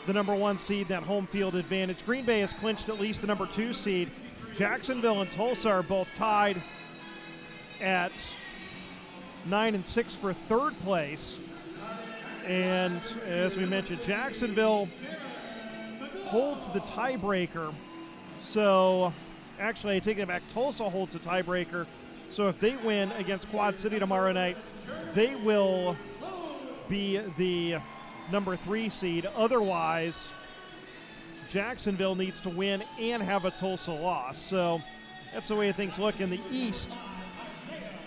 the number 1 seed, that home field advantage. Green Bay has clinched at least the number 2 seed. Jacksonville and Tulsa are both tied at 9 and 6 for 3rd place. And as we mentioned, Jacksonville holds the tiebreaker. So actually, I take it back. Tulsa holds the tiebreaker. So if they win against Quad City tomorrow night, they will be the number 3 seed. Otherwise, Jacksonville needs to win and have a Tulsa loss. So that's the way things look in the East.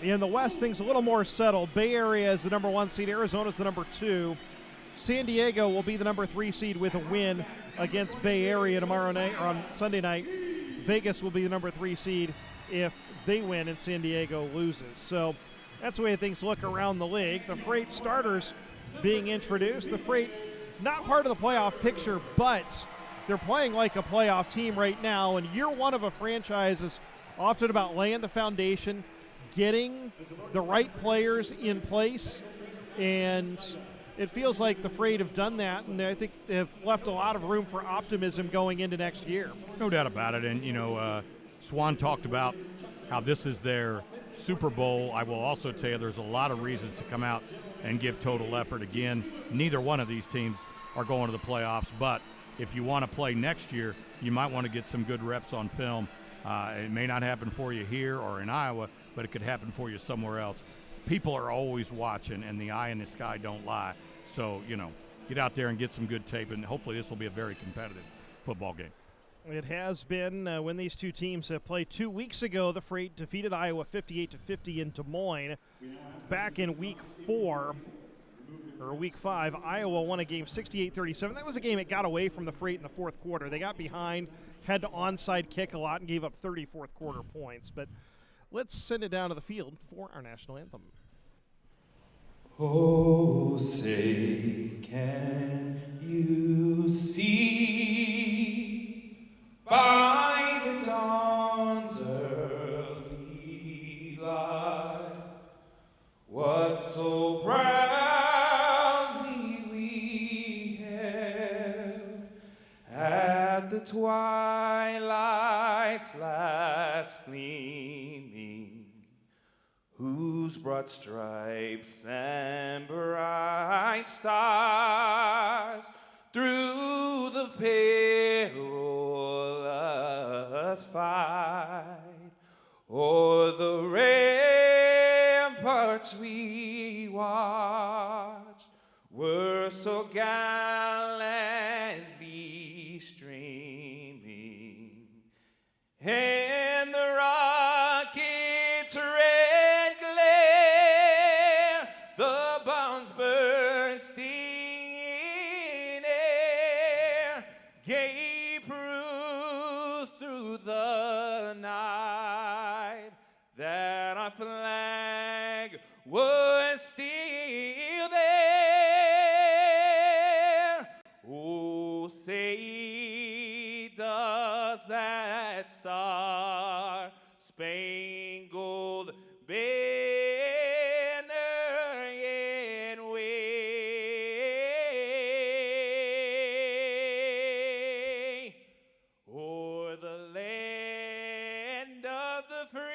In the West, things a little more settled. Bay Area is the number 1 seed. Arizona is the number 2. San Diego will be the number 3 seed with a win against Bay Area tomorrow night, or on Sunday night. Vegas will be the number 3 seed if they win and San Diego loses. So that's the way things look around the league. The Freight starters being introduced. The Freight not part of the playoff picture, but they're playing like a playoff team right now. And year 1 of a franchise is often about laying the foundation, getting the right players in place, and it feels like the Freight have done that, and I think they have left a lot of room for optimism going into next year. No doubt about it. And, Swan talked about how this is their Super Bowl. I will also tell you there's a lot of reasons to come out and give total effort. Again, neither one of these teams are going to the playoffs, but if you want to play next year, you might want to get some good reps on film. It may not happen for you here or in Iowa, but it could happen for you somewhere else. People are always watching, and the eye in the sky don't lie. So, get out there and get some good tape, and hopefully this will be a very competitive football game. It has been when these two teams have played 2 weeks ago. The Freight defeated Iowa 58-50 in Des Moines. Back in week 5, Iowa won a game 68-37. That was a game that got away from the Freight in the fourth quarter. They got behind, had to onside kick a lot, and gave up 30 fourth quarter points. But let's send it down to the field for our national anthem. Oh, say, can you see by the dawn's early light what so proudly we hailed at the twilight's last gleaming, whose broad stripes and bright stars through the perilous fight o'er the ramparts we watched were so gallantly streaming, and the rockets red glare, the bombs bursting in air, gave proof through the night that our flag was still there. Oh, say does that star-spangled banner yet wave o'er the land of the free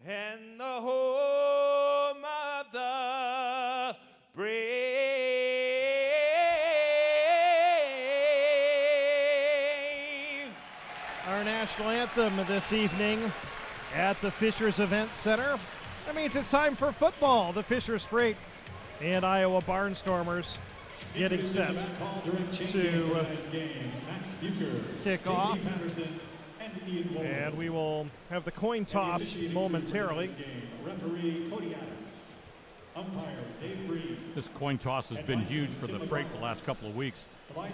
and the home of the brave. Our national anthem this evening at the Fishers Event Center. That means it's time for football. The Fishers Freight and Iowa Barnstormers getting set to kick off. And we will have the coin toss momentarily. This coin toss has been huge for the Freight the last couple of weeks.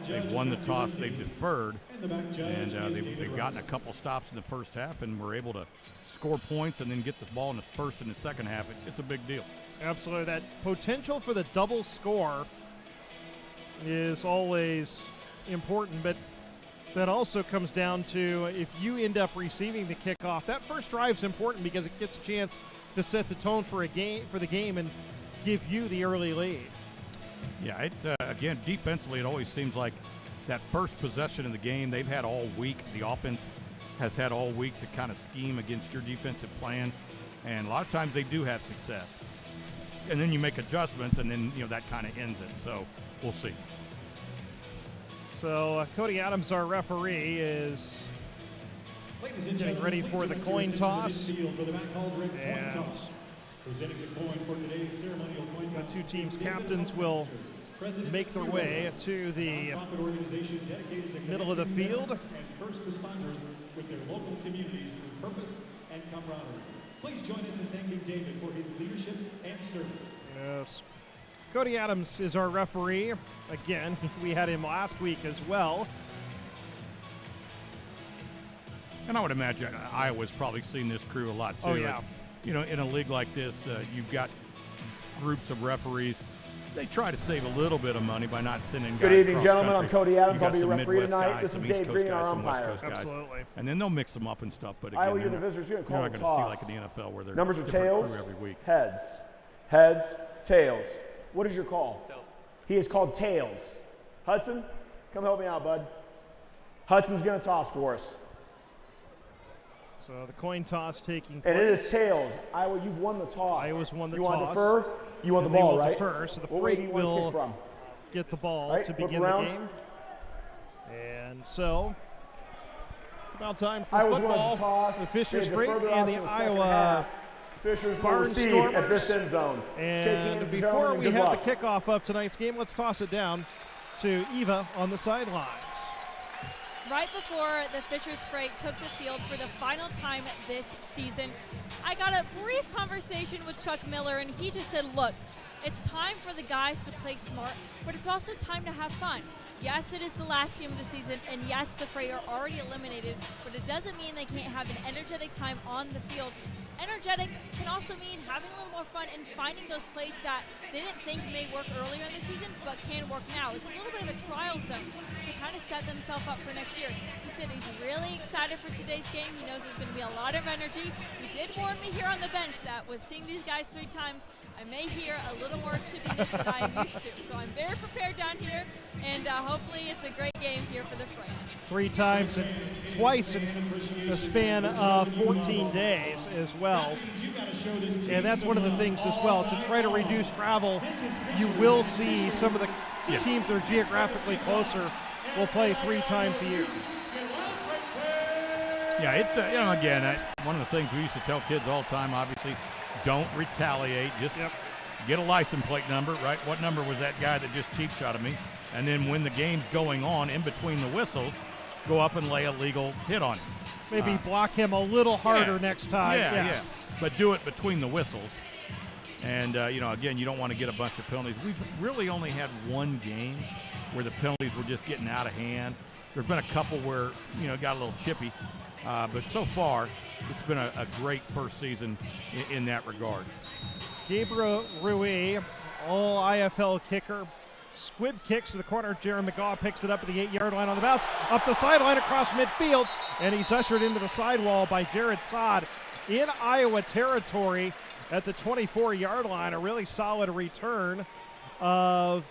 They've won the toss, they've deferred, and they've gotten a couple stops in the first half and were able to score points and then get the ball in the first and the second half. It's a big deal. Absolutely. That potential for the double score is always important, but that also comes down to if you end up receiving the kickoff, that first drive is important because it gets a chance to set the tone for the game and give you the early lead. Yeah, again, defensively, it always seems like that first possession of the game they've had all week. The offense has had all week to kind of scheme against your defensive plan, and a lot of times they do have success. And then you make adjustments, and then that kind of ends it. So we'll see. So Cody Adams, our referee, is getting ready for the coin toss. And presenting the coin for today's ceremonial coin toss. The two teams' captains will make their way to the middle of the field. And first responders with their local communities through purpose and camaraderie. Please join us in thanking David for his leadership and service. Yes. Cody Adams is our referee. Again, we had him last week as well. And I would imagine Iowa's probably seen this crew a lot too. Oh, yeah. In a league like this, you've got groups of referees. They try to save a little bit of money by not sending guys. Good evening, across gentlemen. country. I'm Cody Adams. You I'll got be your some referee Midwest tonight. guys, This is some Dave East Coast Green, guys, our some West umpire. Coast guys. Absolutely. And then they'll mix them up and stuff. But again, Iowa, you're the visitors. You're you're going not to going call to a see toss. like in the NFL where they're Numbers are different tails, crew every week. heads. Heads, tails. What is your call? Tails. He is called tails. Hudson, come help me out, bud. Hudson's going to toss for us. So the coin toss taking place. And it is tails. Iowa, you've won the toss. Iowa's won the you toss. You want to defer? You want And the they ball, will right? defer, so the What way do Freight you want to will kick from? get the ball Right, to flip begin around. the game. And so it's about time for Iowa's football. won the toss. The Fishers They Freight defer the and the toss in second Iowa half. Fishers will receive Barnstormers. at this end zone. Shake And hands, before gentlemen, we good have luck. the kickoff of tonight's game, let's toss it down to Eva on the sidelines. Right before the Fishers Freight took the field for the final time this season, I got a brief conversation with Chuck Miller, and he just said, look, it's time for the guys to play smart, but it's also time to have fun. Yes, it is the last game of the season, and yes, the Freight are already eliminated, but it doesn't mean they can't have an energetic time on the field. Energetic can also mean having a little more fun and finding those plays that they didn't think may work earlier in the season but can work now. It's a little bit of a trial zone to kind of set themselves up for next year. He said he's really excited for today's game. He knows there's going to be a lot of energy. He did warn me here on the bench that with seeing these guys 3 times, I may hear a little more chippiness than I am used to. So I'm very prepared down here, and hopefully it's a great game here for the Freight. 3 times and twice in the span of 14 days as well. And that's one of the things as well. To try to reduce travel, you will see some of the teams that are geographically closer will play 3 times a year. Yeah, it's again, one of the things we used to tell kids all the time. Obviously, don't retaliate. Just get a license plate number, right? What number was that guy that just cheap shot at me? And then when the game's going on, in between the whistles, go up and lay a legal hit on him. Maybe block him a little harder next time. Yeah. But do it between the whistles. And, again, you don't want to get a bunch of penalties. We've really only had 1 game where the penalties were just getting out of hand. There's been a couple where, it got a little chippy. But so far, it's been a great first season in that regard. Gabriel Rui, all IFL kicker. Squib kicks to the corner. Jaron McGaw picks it up at the 8-yard line on the bounce. Up the sideline across midfield. And he's ushered into the sidewall by Jared Saad in Iowa territory at the 24-yard line. A really solid return of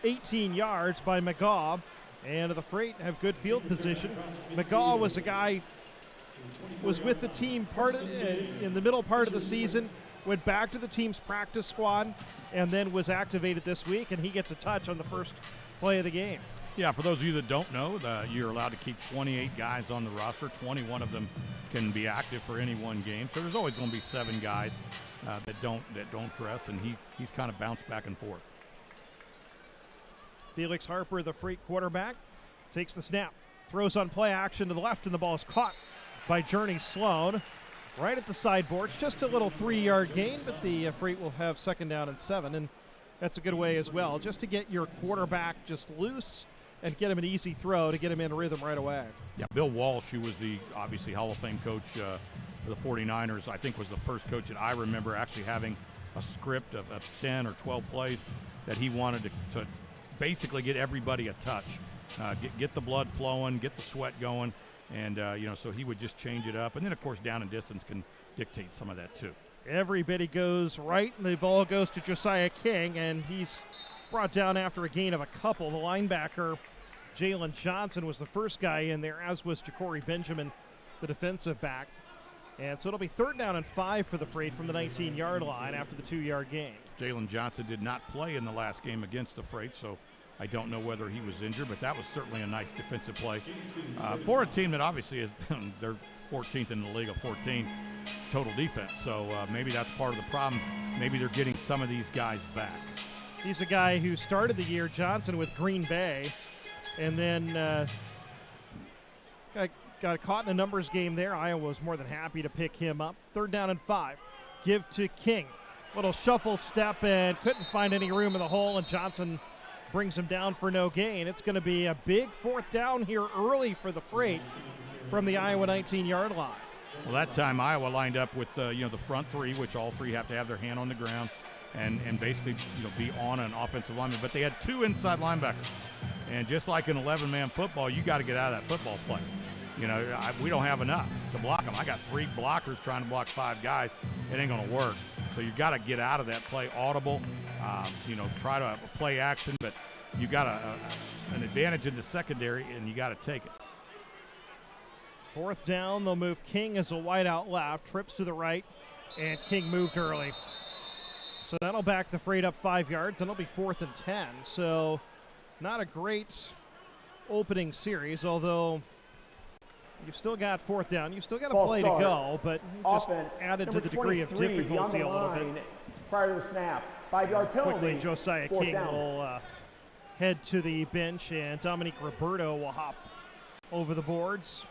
18 yards by McGaw. And the Freight have good field position. McGaw was a guy, was with the team in the middle part of the season, went back to the team's practice squad, and then was activated this week, and he gets a touch on the first play of the game. Yeah, for those of you that don't know, you're allowed to keep 28 guys on the roster. 21 of them can be active for any one game. So there's always going to be 7 guys that don't dress, and he's kind of bounced back and forth. Felix Harper, the Freight quarterback, takes the snap, throws on play action to the left, and the ball is caught by Journey Sloan. Right at the sideboards, just a little 3-yard gain, but the Freight will have 2nd down and 7, and that's a good way as well, just to get your quarterback just loose and get him an easy throw to get him in rhythm right away. Yeah, Bill Walsh, who was the obviously Hall of Fame coach for the 49ers, I think was the first coach that I remember actually having a script of 10 or 12 plays that he wanted to basically get everybody a touch, get the blood flowing, get the sweat going. And, so he would just change it up. And then, of course, down and distance can dictate some of that, too. Everybody goes right, and the ball goes to Josiah King, and he's brought down after a gain of a couple. The linebacker, Jalen Johnson, was the first guy in there, as was Ja'Cory Benjamin, the defensive back. And so it'll be 3rd down and 5 for the Freight from the 19-yard line after the 2-yard gain. Jalen Johnson did not play in the last game against the Freight, so I don't know whether he was injured, but that was certainly a nice defensive play for a team that obviously is they're 14th in the league of 14 total defense. So maybe that's part of the problem. Maybe they're getting some of these guys back. He's a guy who started the year, Johnson, with Green Bay, and then got caught in a numbers game there. Iowa was more than happy to pick him up. 3rd down and 5. Give to King. Little shuffle step and couldn't find any room in the hole, and Johnson brings him down for no gain. It's going to be a big 4th down here early for the Freight from the Iowa 19-yard line. Well, that time Iowa lined up with the front 3, which all 3 have to have their hand on the ground and basically be on an offensive lineman. But they had 2 inside linebackers, and just like in 11-man football, you got to get out of that football play. We don't have enough to block them. I got 3 blockers trying to block 5 guys. It ain't going to work. So you got to get out of that play audible, try to play action, but you got an advantage in the secondary, and you got to take it. 4th down, they'll move King as a wide out left, trips to the right, and King moved early. So that'll back the Freight up 5 yards, and it'll be 4th and 10. So not a great opening series, although you've still got 4th down. You've still got a play to go, but just added to the degree of difficulty a little bit. Prior to the snap, 5-yard penalty. Quickly, Josiah King will head to the bench, and Dominique Roberto will hop over the boards.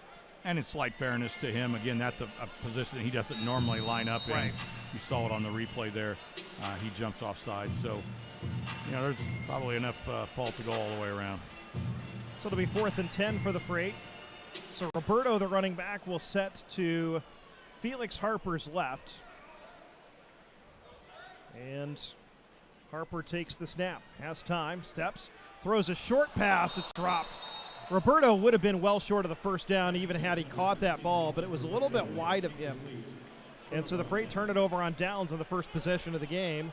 And in slight fairness to him, again, that's a position he doesn't normally line up in. Right. You saw it on the replay there. He jumps offside. So, there's probably enough fault to go all the way around. So it'll be 4th and 10 for the Freight. So Roberto, the running back, will set to Felix Harper's left. And Harper takes the snap, has time, steps, throws a short pass, it's dropped. Roberto would have been well short of the 1st down even had he caught that ball, but it was a little bit wide of him. And so the Freight turned it over on downs on the first possession of the game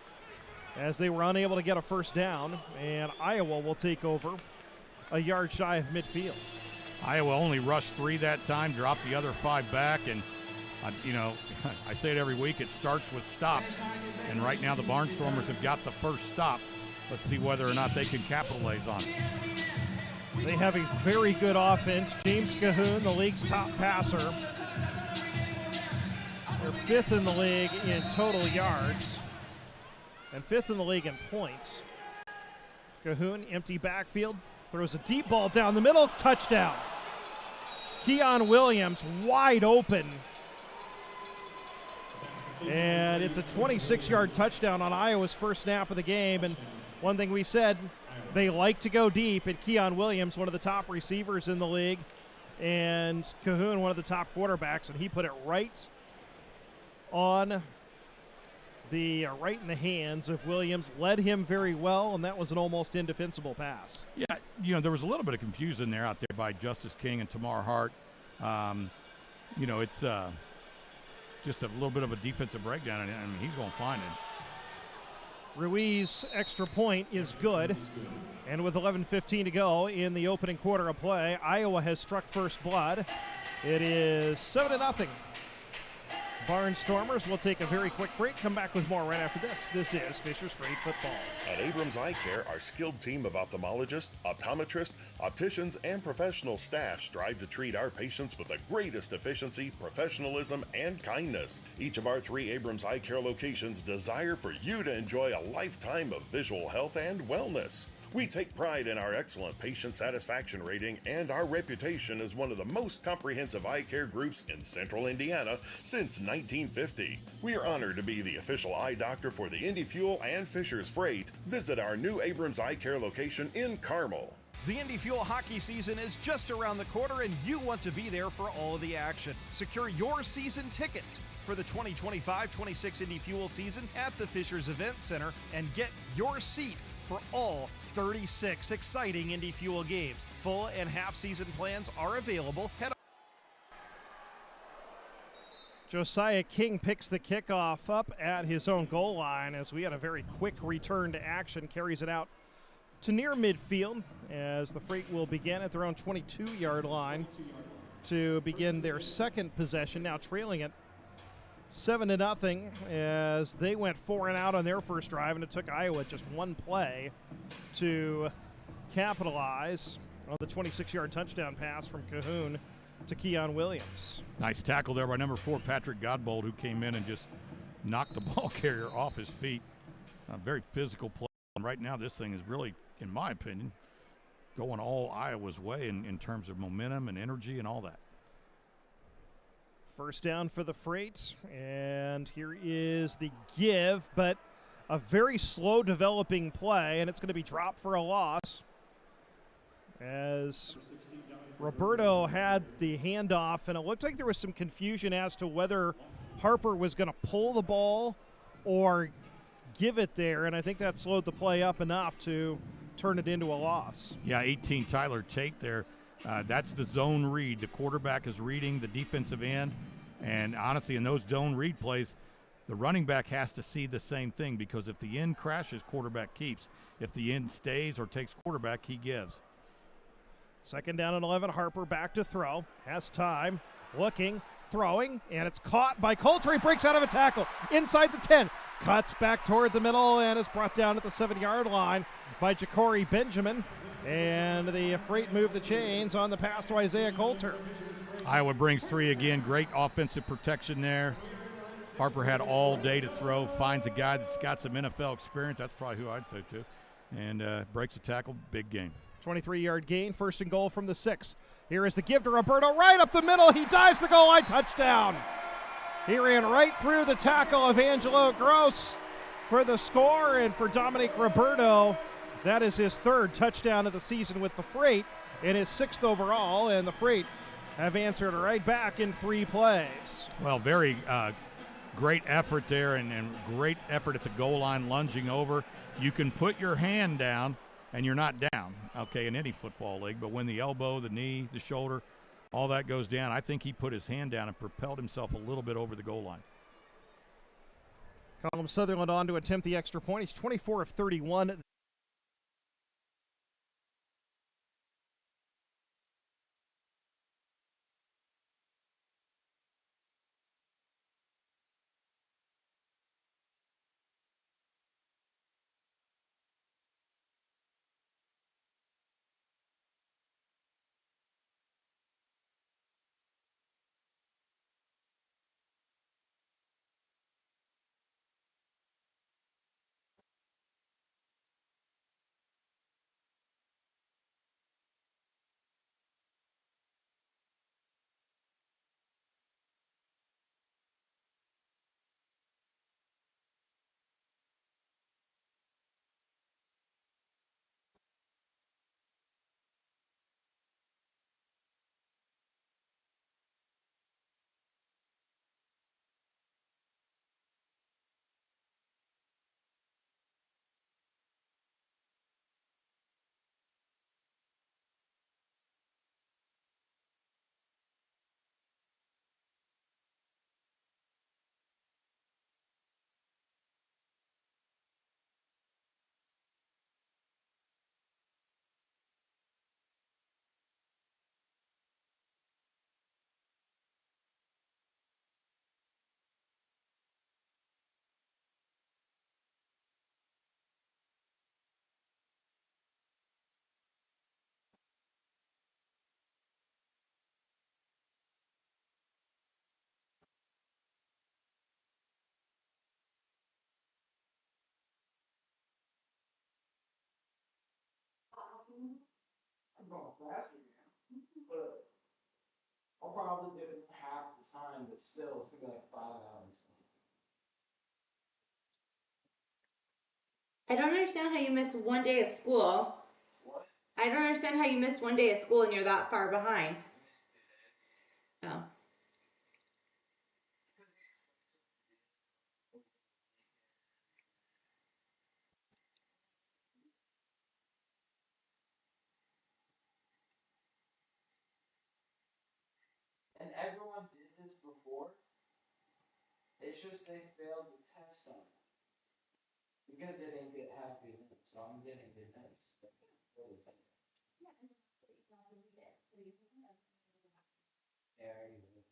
as they were unable to get a 1st down, and Iowa will take over a yard shy of midfield. Iowa only rushed 3 that time, dropped the other 5 back, and I say it every week, it starts with stops. And right now the Barnstormers have got the first stop. Let's see whether or not they can capitalize on it. They have a very good offense. James Cahoon, the league's top passer. They're 5th in the league in total yards and 5th in the league in points. Cahoon, empty backfield, throws a deep ball down the middle, touchdown. Keon Williams wide open. And it's a 26-yard touchdown on Iowa's first snap of the game. And one thing we said, they like to go deep, and Keon Williams, one of the top receivers in the league, and Cahoon, one of the top quarterbacks, and he put it right on the right in the hands of Williams, led him very well, and that was an almost indefensible pass. Yeah, there was a little bit of confusion there out there by Justice King and Tamar Hart. It's just a little bit of a defensive breakdown, and I mean, he's going to find it. Ruiz extra point is good, and with 11:15 to go in the opening quarter of play, Iowa has struck first blood. It is 7-0. Barnstormers will take a very quick break, come back with more right after this. This is Fisher's Freight Football. At Abrams Eye Care, our skilled team of ophthalmologists, optometrists, opticians, and professional staff strive to treat our patients with the greatest efficiency, professionalism, and kindness. Each of our 3 Abrams Eye Care locations desire for you to enjoy a lifetime of visual health and wellness. We take pride in our excellent patient satisfaction rating and our reputation as one of the most comprehensive eye care groups in Central Indiana since 1950. We are honored to be the official eye doctor for the Indy Fuel and Fisher's Freight. Visit our new Abrams Eye Care location in Carmel. The Indy Fuel hockey season is just around the corner, and you want to be there for all of the action. Secure your season tickets for the 2025-26 Indy Fuel season at the Fishers Event Center and get your seat for all 36 exciting Indy Fuel games. Full and half-season plans are available. Josiah King picks the kickoff up at his own goal line as we had a very quick return to action, carries it out to near midfield as the Freight will begin at their own 22-yard line to begin their second possession, now trailing it 7-0 as they went 4 and out on their first drive, and it took Iowa just one play to capitalize on the 26-yard touchdown pass from Cahoon to Keon Williams. Nice tackle there by number 4, Patrick Godbold, who came in and just knocked the ball carrier off his feet. A very physical play. And right now this thing is really, in my opinion, going all Iowa's way in terms of momentum and energy and all that. First down for the Freight, and here is the give, but a very slow developing play, and it's going to be dropped for a loss as Roberto had the handoff, and it looked like there was some confusion as to whether Harper was going to pull the ball or give it there, and I think that slowed the play up enough to turn it into a loss. Yeah, 18, Tyler Tate there. That's the zone read. The quarterback is reading the defensive end, and honestly, in those zone read plays, the running back has to see the same thing, because if the end crashes, quarterback keeps. If the end stays or takes quarterback, he gives. Second down and 11, Harper back to throw. Has time, looking, throwing, and it's caught by Coulter. He breaks out of a tackle inside the 10. Cuts back toward the middle and is brought down at the 7-yard line by Ja'Cory Benjamin. And the Freight move the chains on the pass to Isaiah Coulter. Iowa brings 3 again. Great offensive protection there. Harper had all day to throw. Finds a guy that's got some NFL experience. That's probably who I'd throw to. And breaks a tackle. Big game. 23-yard gain. First and goal from the 6. Here is the give to Roberto. Right up the middle. He dives the goal line. Touchdown. He ran right through the tackle of Angelo Gross for the score. And for Dominic Roberto, that is his 3rd touchdown of the season with the Freight and his 6th overall. And the Freight have answered right back in 3 plays. Well, very great effort there, and great effort at the goal line, lunging over. You can put your hand down and you're not down, okay, in any football league. But when the elbow, the knee, the shoulder, all that goes down, I think he put his hand down and propelled himself a little bit over the goal line. Colum Sutherland on to attempt the extra point. He's 24 of 31. I'm going faster now, but I'll probably do it half the time, but still, it's gonna be like 5 hours. I don't understand how you miss one day of school. What? I don't understand how you missed one day of school and you're that far behind. Oh. And everyone did this before. It's just they failed the test on it. Because they didn't get half the events. So I'm getting good notes. Yeah, you will.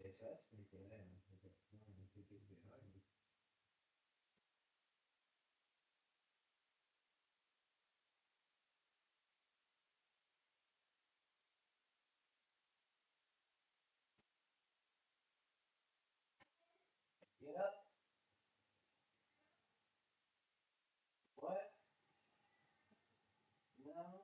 Yes, that's pretty good. Yep. What? No.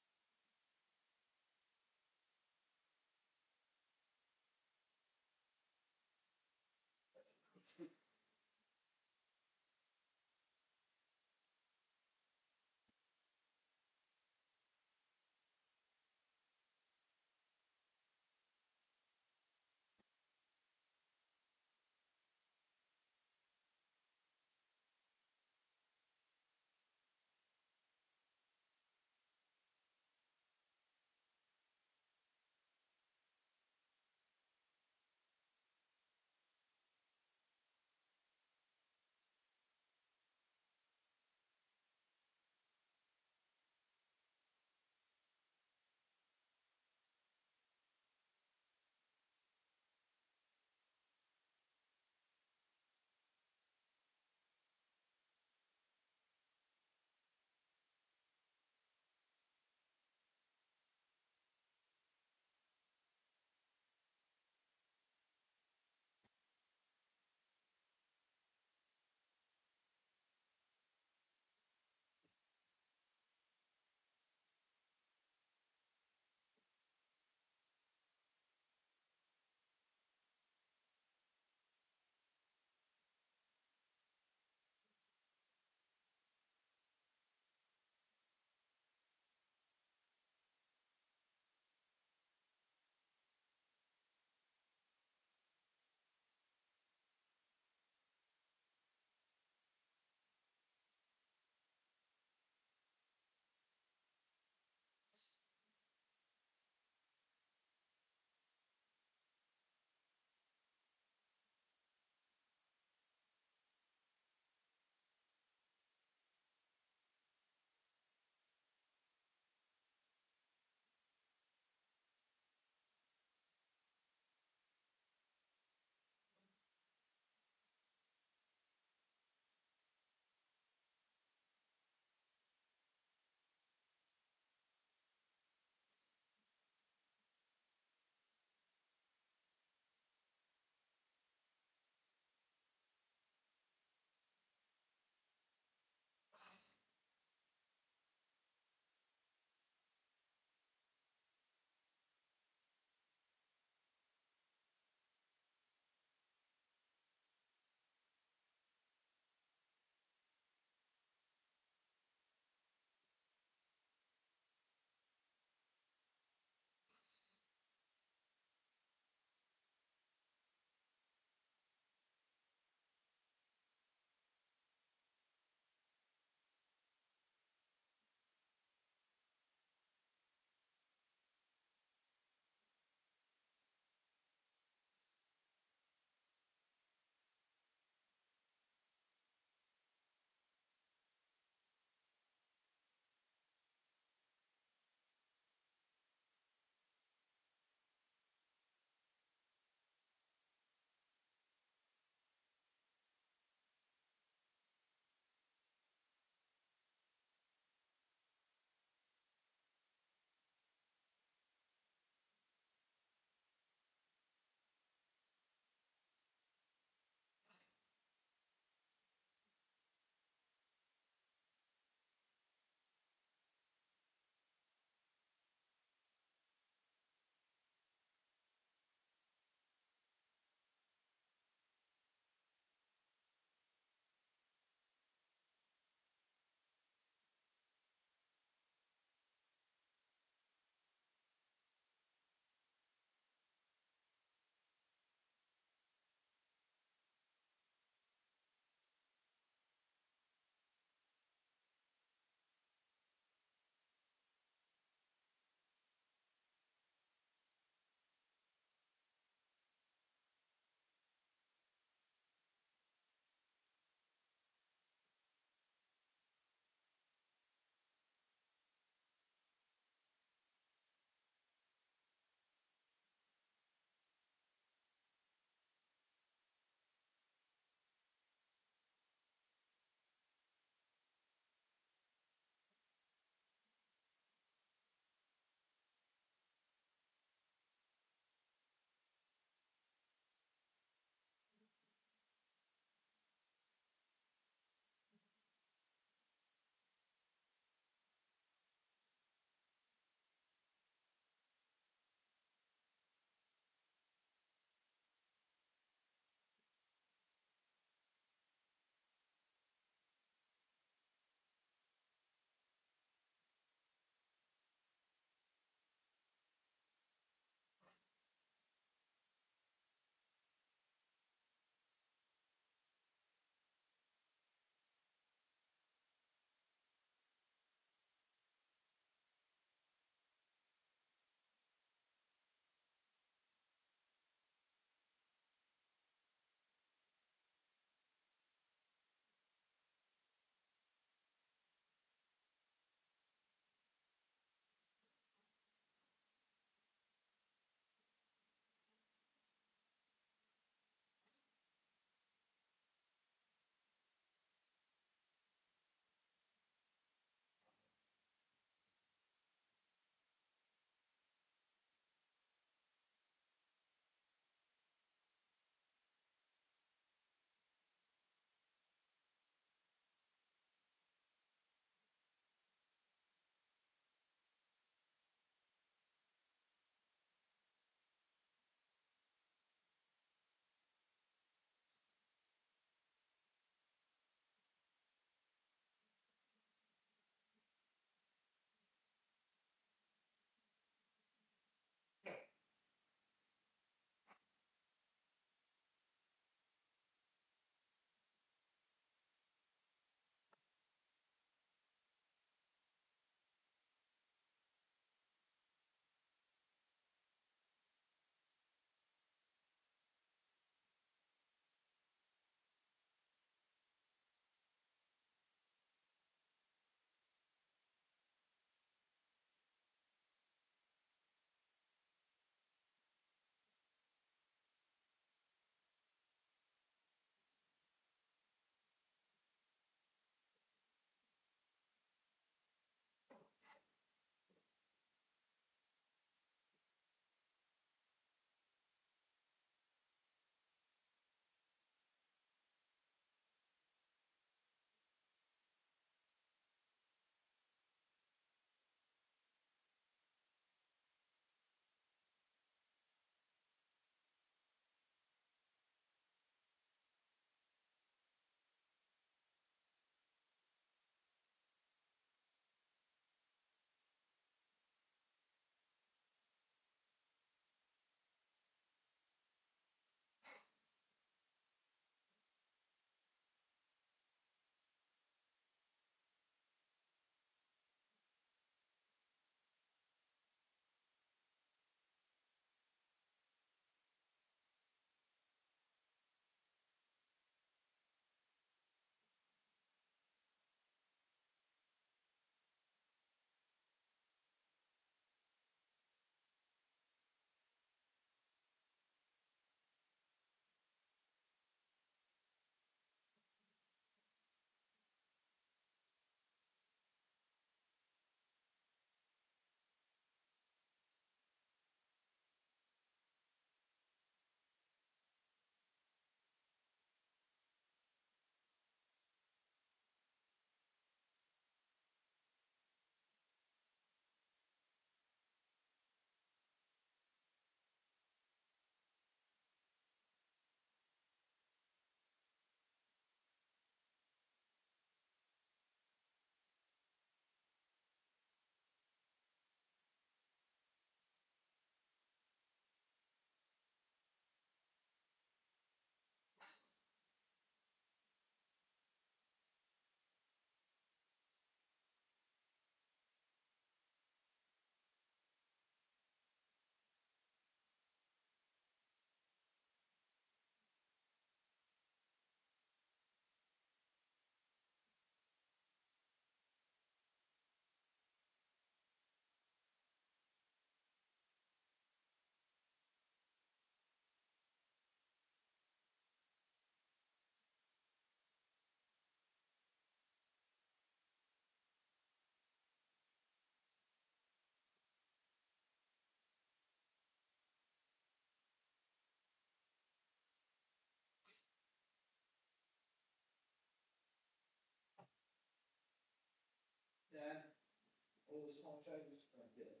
just want to try to sprint it.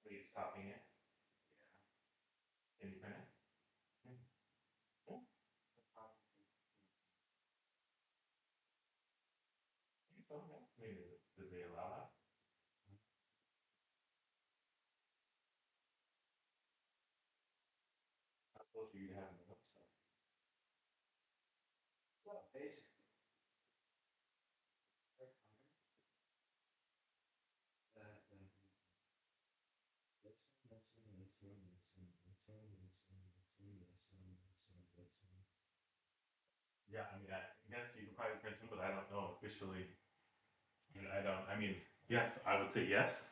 Are you stopping it? Yeah. Can you print it? Maybe did they allow that? How close are you to having the notes stuff? Well, basically. Yeah, I mean, I guess you could probably print them, but I don't know officially. I don't, I mean, yes, I would say yes.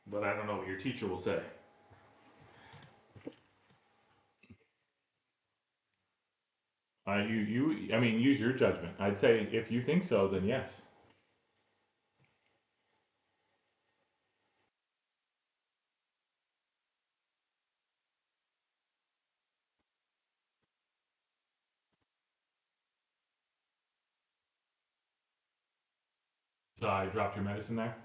But I don't know what your teacher will say. I mean, use your judgment. I'd say if you think so, then yes. So I dropped your medicine there.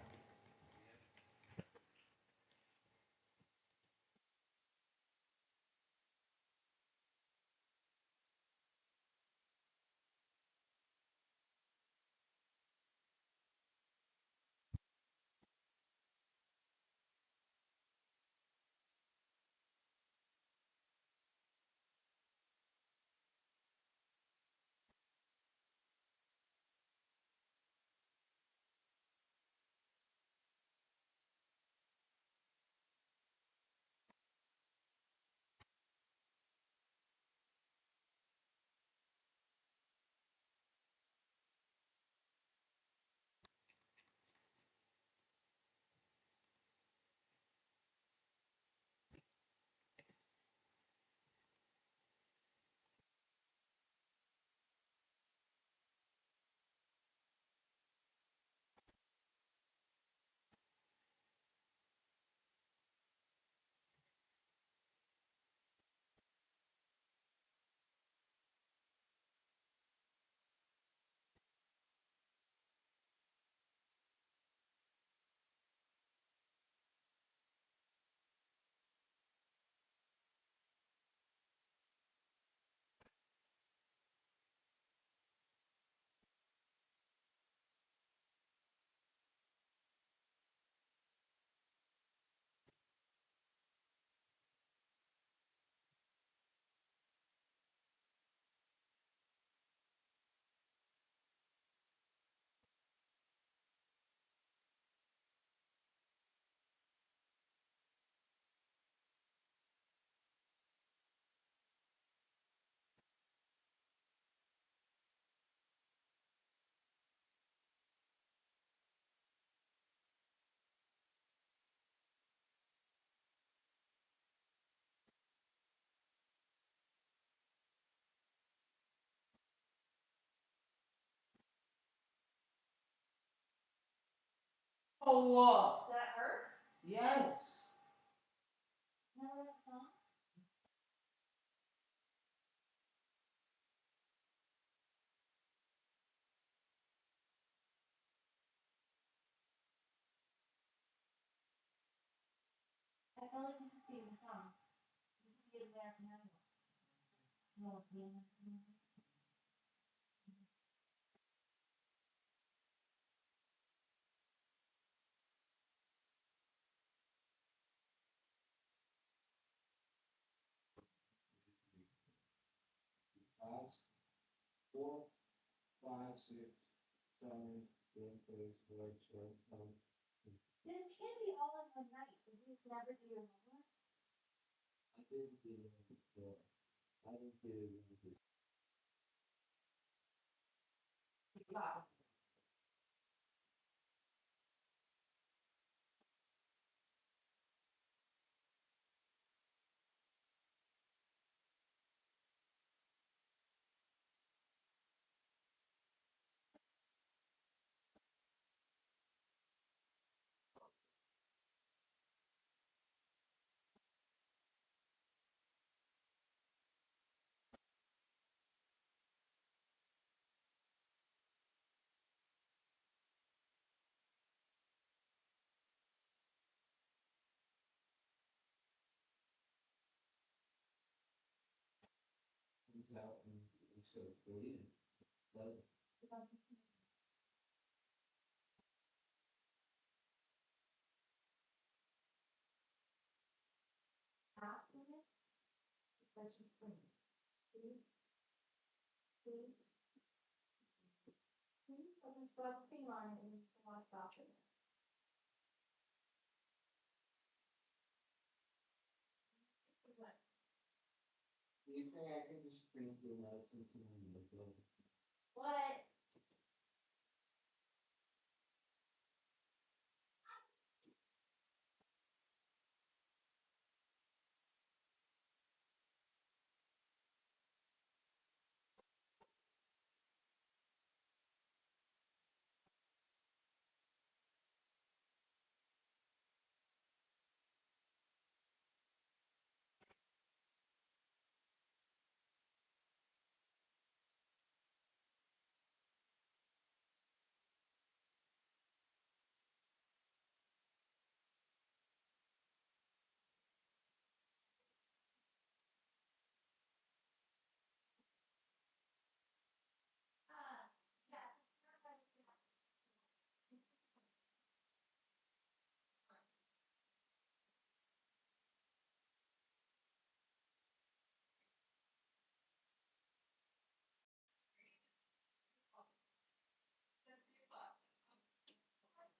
Oh, what? That hurt? Yes. No, that's not. I felt like you could see the song. You could get it there from now. No, yeah. Five, 4, 5, 6, 7, 8, 9, 10. This can't be all in one night. Did you never do your homework? I didn't do it before. I didn't do it before. Wow. so pretty and pleasant. That's just clean. See? See? See? So there's 12 cream on it and it's a lot of softer. What? Do you think I can just print your notes and some of the book? What?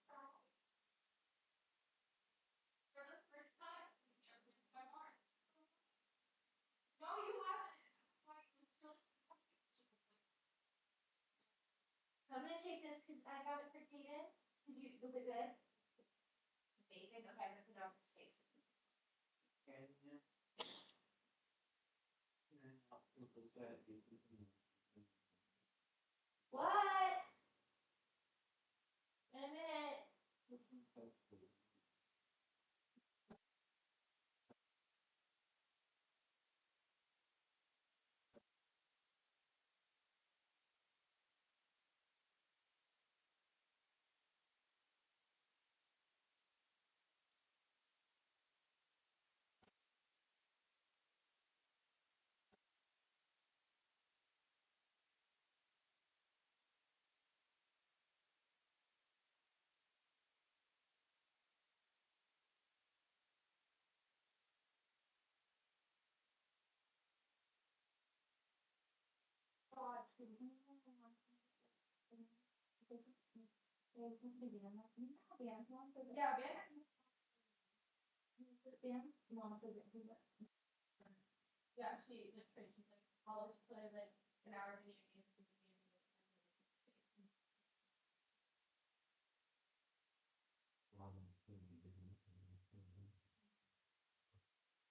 Yeah. For the first time, you've never been to my barn. No, you haven't. I'm gonna take this because I got it for Kaden. Was it good? Amazing. Okay, I'm gonna put it on his face. And yeah. And I'll put that in. What? In a minute. Yeah, Ben. Ben, mom said that he went. Yeah, she went straight. She's like, college play like an hour video game.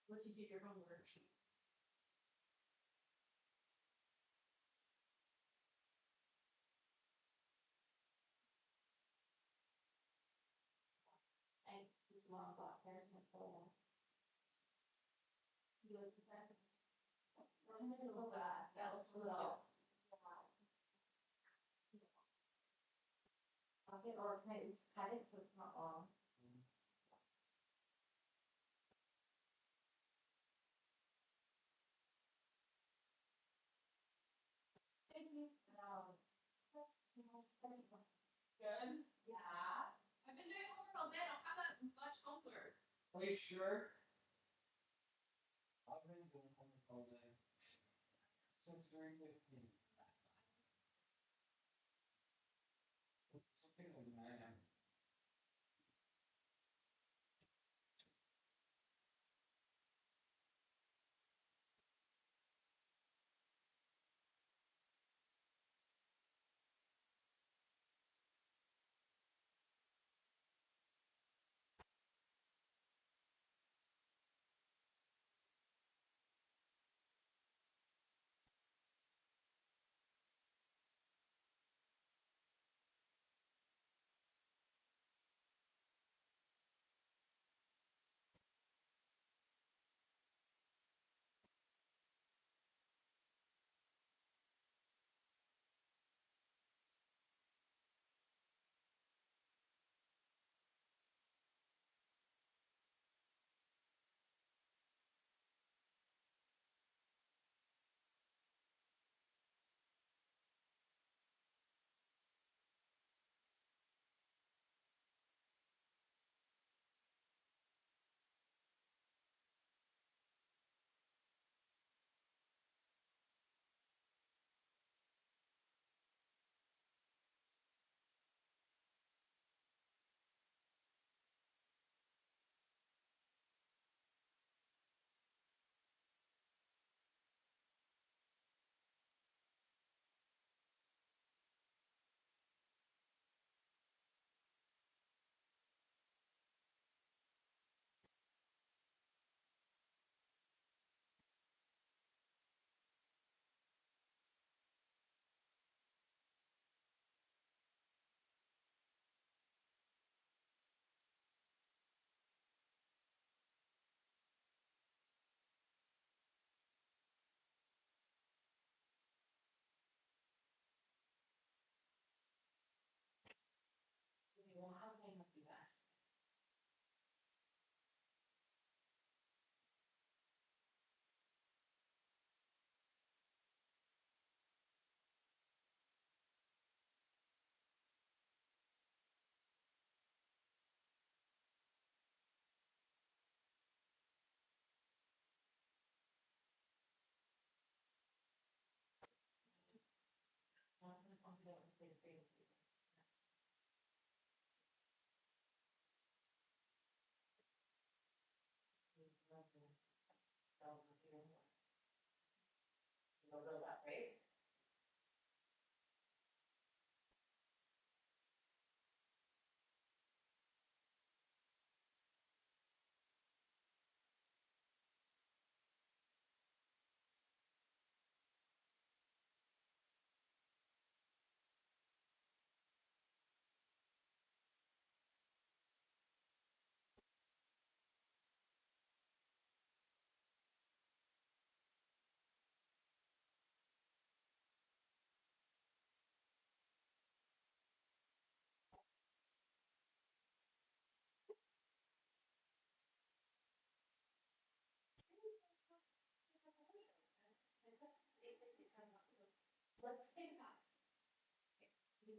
What you do your homework? And his mom bought her and so he was the best. That looks little. Pocket or maybe it's cut it so it's not long. Thank you. Good. Yeah. I've been doing homework all day. I don't have that much homework. Are you sure? I've been doing homework all day. Since 3:15. Something like 9 AM.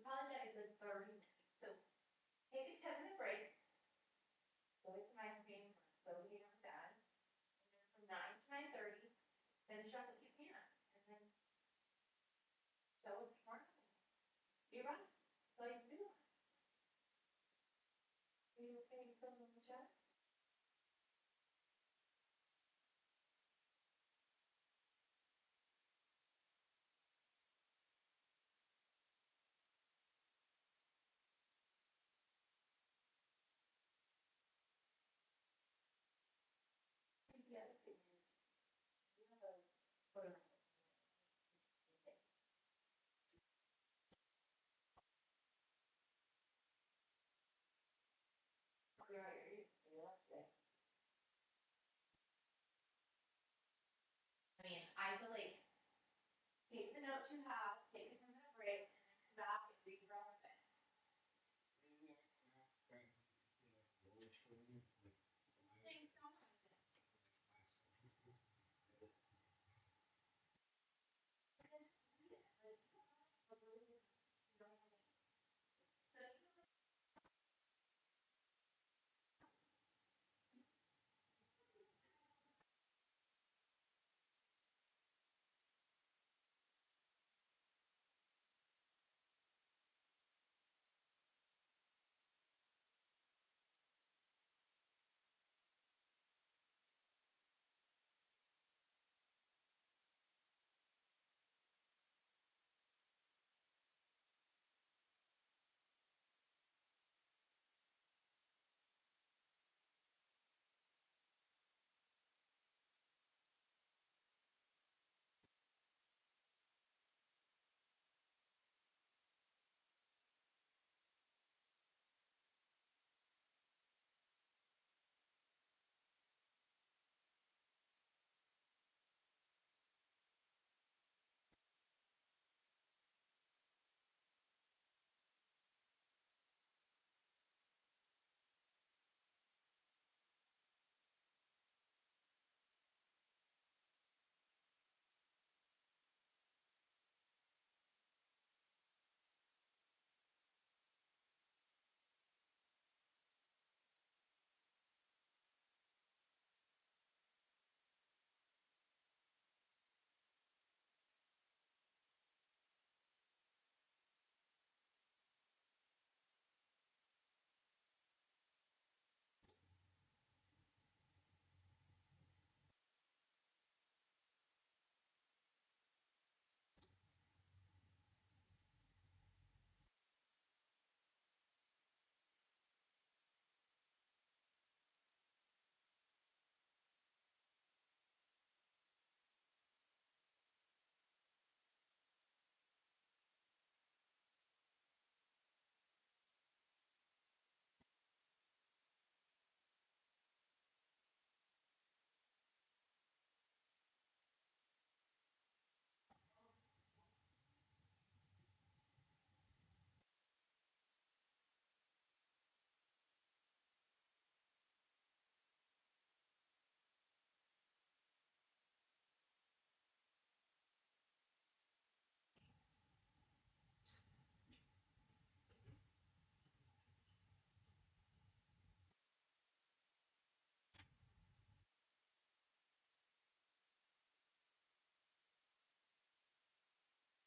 probably like a good 30 minutes. So take a 10-minute break. Go to my screen for 30 minutes done. And then from 9 to 9:30, finish up what you can. And then show it tomorrow. Be right. That's all you can do. Are you okay? You feeling the stress? The other thing is, you have a photo. I mean, isolate. Take the notes you have, take a 10-minute break, and then come back and read your own thing. Thanks so much.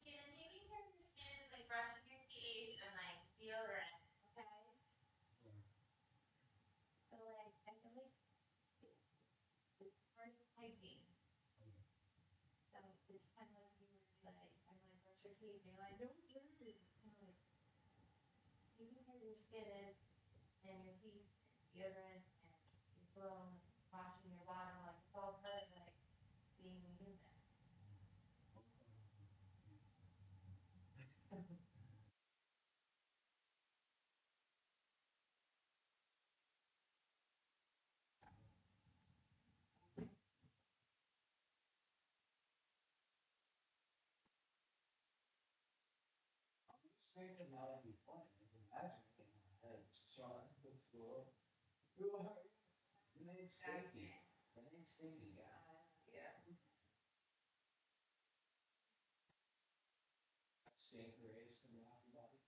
And taking care of your skin is like brushing your teeth and like deodorant, okay? So like, I feel like it's part of hygiene. So it's kind of like you were like, I'm like, brush your teeth, and you're like, don't do it. Kind of like taking care of your skin and your teeth, and deodorant, and your cologne, washing your bottom, like it's all part of like being human. Saying that would be fun. It's a magic in my head. Sean, that's cool. Who are you? The name's Sadie. The name's Sadie, yeah. Yeah. St. Grace and Rocky Bobby.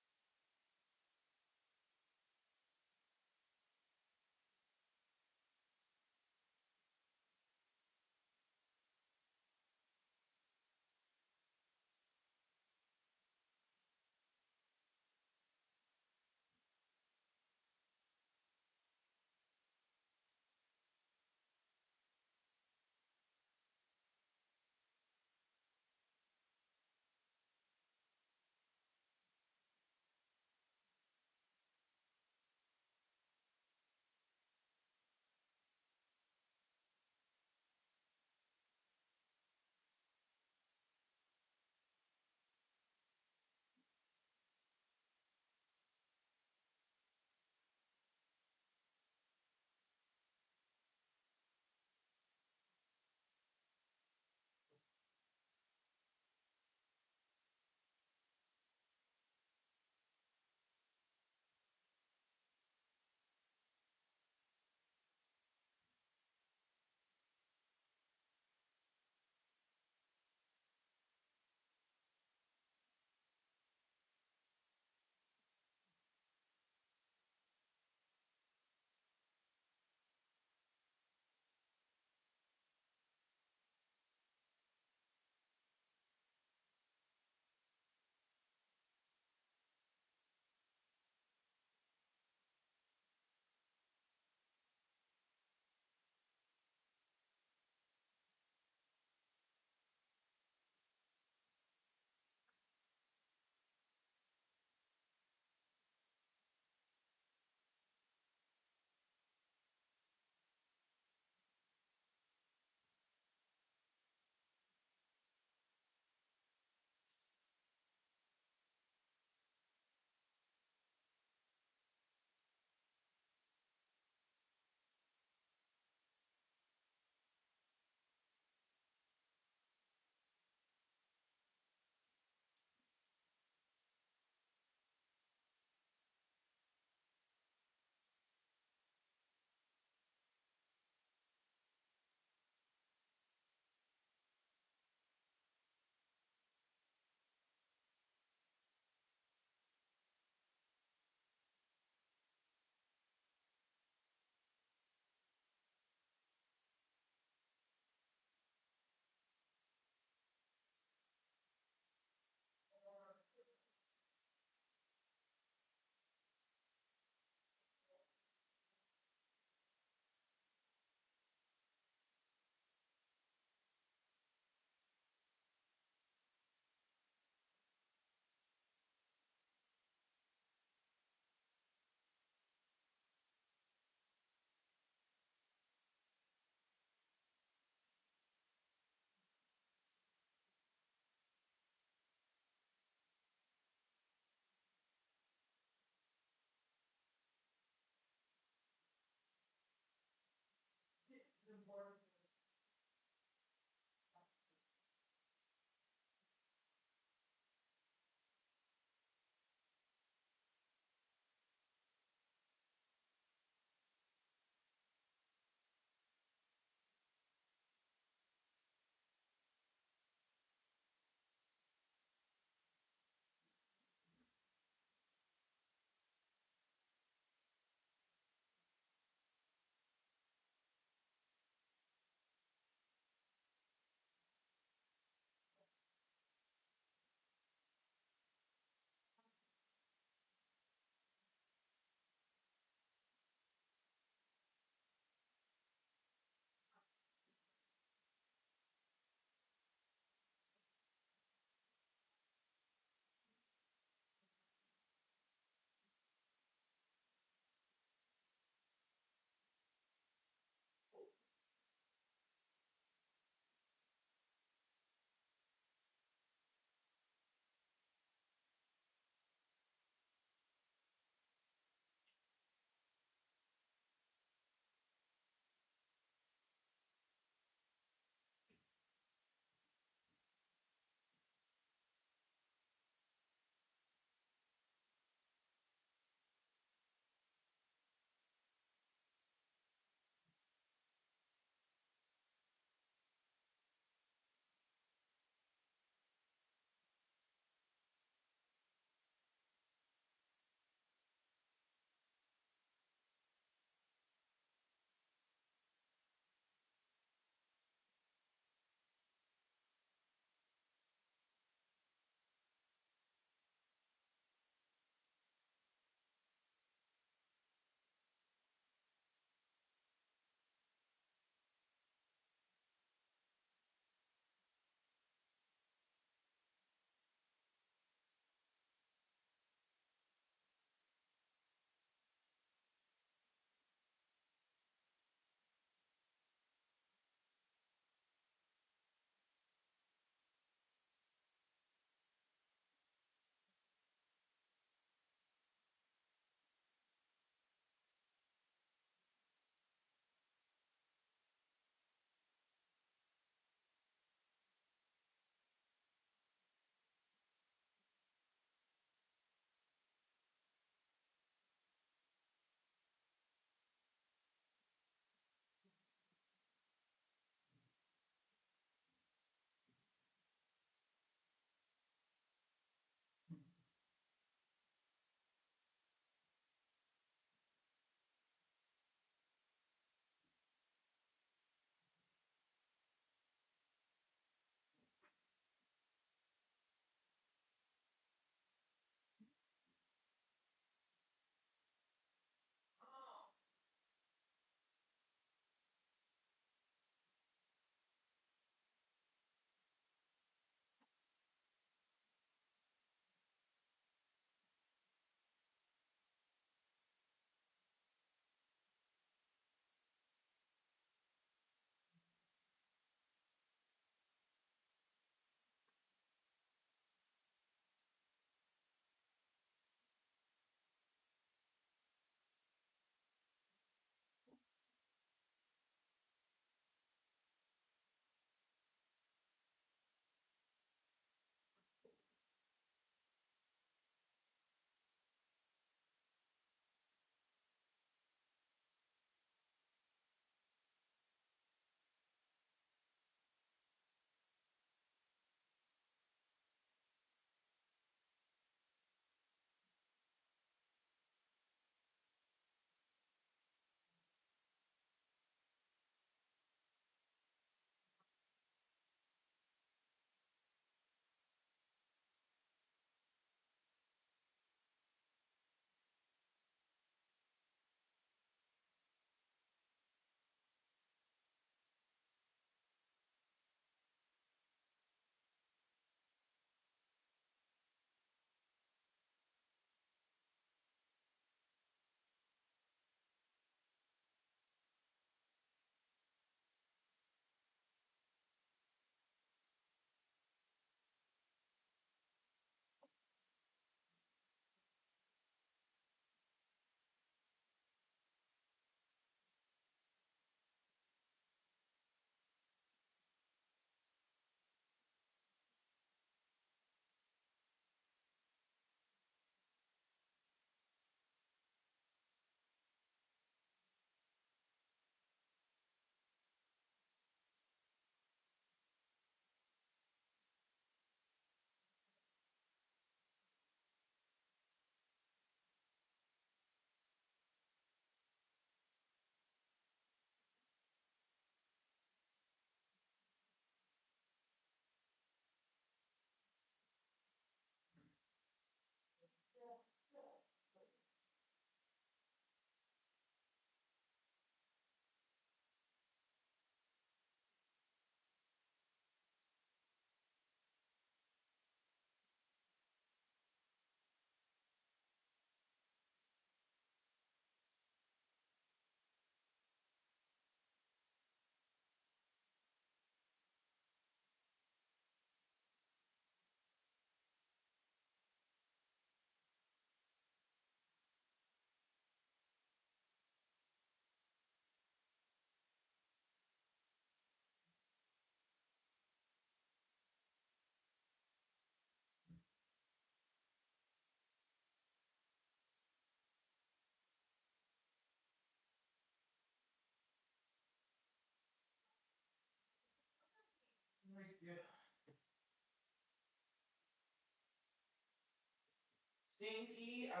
Stinky, I